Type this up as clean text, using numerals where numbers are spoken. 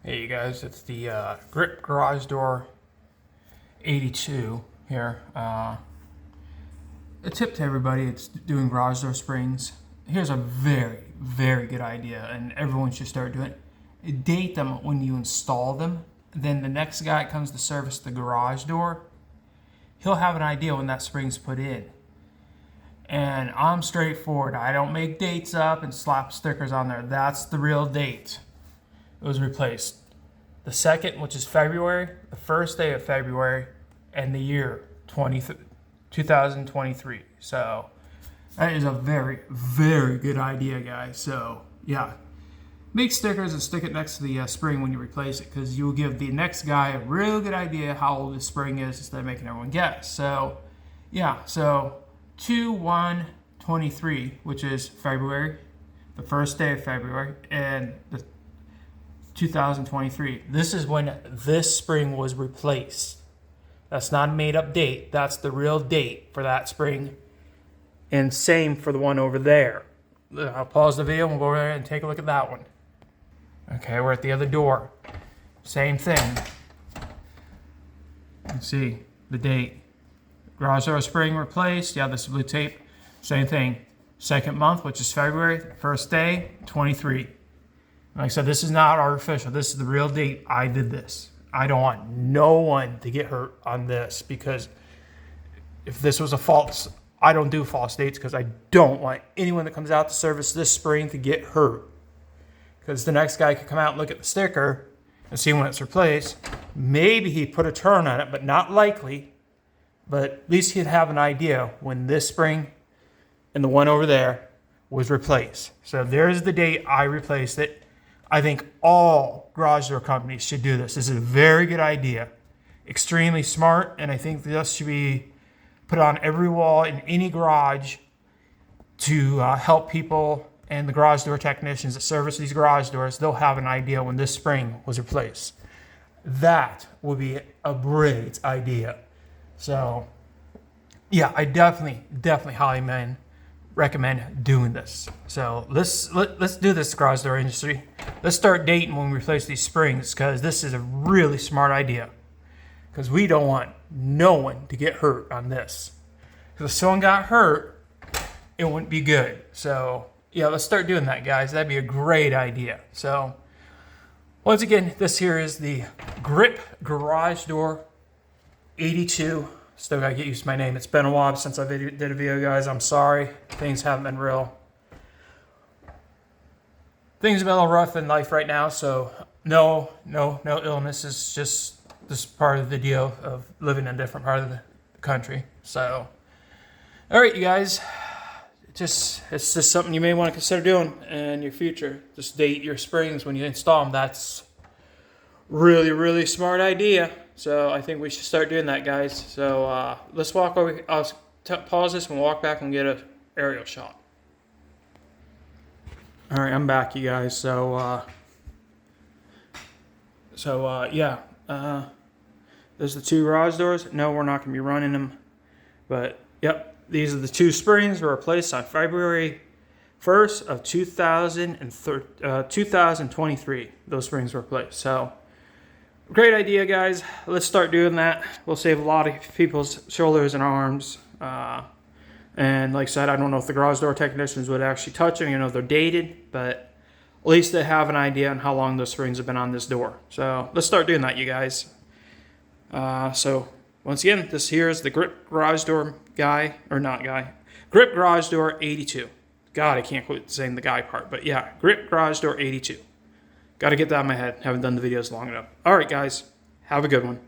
Hey you guys, it's the Grip Garage Door 82 here. A tip to everybody that's doing garage door springs. Here's a very, very good idea, and everyone should start doing it. Date them when you install them. Then the next guy that comes to service the garage door, he'll have an idea when that spring's put in. And I'm straightforward. I don't make dates up and slap stickers on there. That's the real date. It was replaced. The second, which is February, the first day of February, and the year 2023. So that is a very, very good idea, guys. So yeah, make stickers and stick it next to the spring when you replace it, because you'll give the next guy a real good idea how old the spring is instead of making everyone guess. So yeah, so 2/1/23, which is February, the first day of February, and the 2023. This is when this spring was replaced. That's not a made up date. That's the real date for that spring. And same for the one over there. I'll pause the video and we'll go over there and take a look at that one. Okay, we're at the other door. Same thing. Let's see the date. Garage door spring replaced. Yeah, this is blue tape. Same thing. Second month, which is February. First day, 23. Like I said, this is not artificial. This is the real date I did this. I don't want no one to get hurt on this, because if this was a false, I don't do false dates because I don't want anyone that comes out to service this spring to get hurt. Because the next guy could come out and look at the sticker and see when it's replaced. Maybe he put a turn on it, but not likely. But at least he'd have an idea when this spring and the one over there was replaced. So there's the date I replaced it. I think all garage door companies should do this. This is a very good idea. Extremely smart, and I think this should be put on every wall in any garage to help people and the garage door technicians that service these garage doors. They'll have an idea when this spring was replaced. That would be a great idea. So, yeah, I definitely highly recommend doing this. So let's do this, garage door industry. Let's start dating when we replace these springs, because this is a really smart idea. Because we don't want no one to get hurt on this. Because if someone got hurt, it wouldn't be good. So yeah, let's start doing that, guys. That'd be a great idea. So once again, this here is the Grip Garage Door 82. Still gotta get used to my name. It's been a while since I did a video, guys. I'm sorry. Things haven't been real. Things have been a little rough in life right now, so no illness. Is just this part of the deal of living in a different part of the country. So, all right, you guys. It's just something you may want to consider doing in your future. Just date your springs when you install them. That's really, really smart idea. So I think we should start doing that, guys. So let's walk over. I'll pause this and we'll walk back and get an aerial shot. All right, I'm back, you guys. So yeah. There's the two garage doors. No, we're not going to be running them. But yep, these are the two springs were replaced on February 1st of 2023. Those springs were replaced. So great idea, guys. Let's start doing that. We'll save a lot of people's shoulders and arms. And like I said, I don't know if the garage door technicians would actually touch them. You know, they're dated, but at least they have an idea on how long those springs have been on this door. So let's start doing that, you guys. So once again, this here is the Grip Garage Door guy, or not guy, Grip Garage Door 82. God, I can't quit saying the guy part, but yeah, Grip Garage Door 82. Got to get that in my head. Haven't done the videos long enough. All right, guys. Have a good one.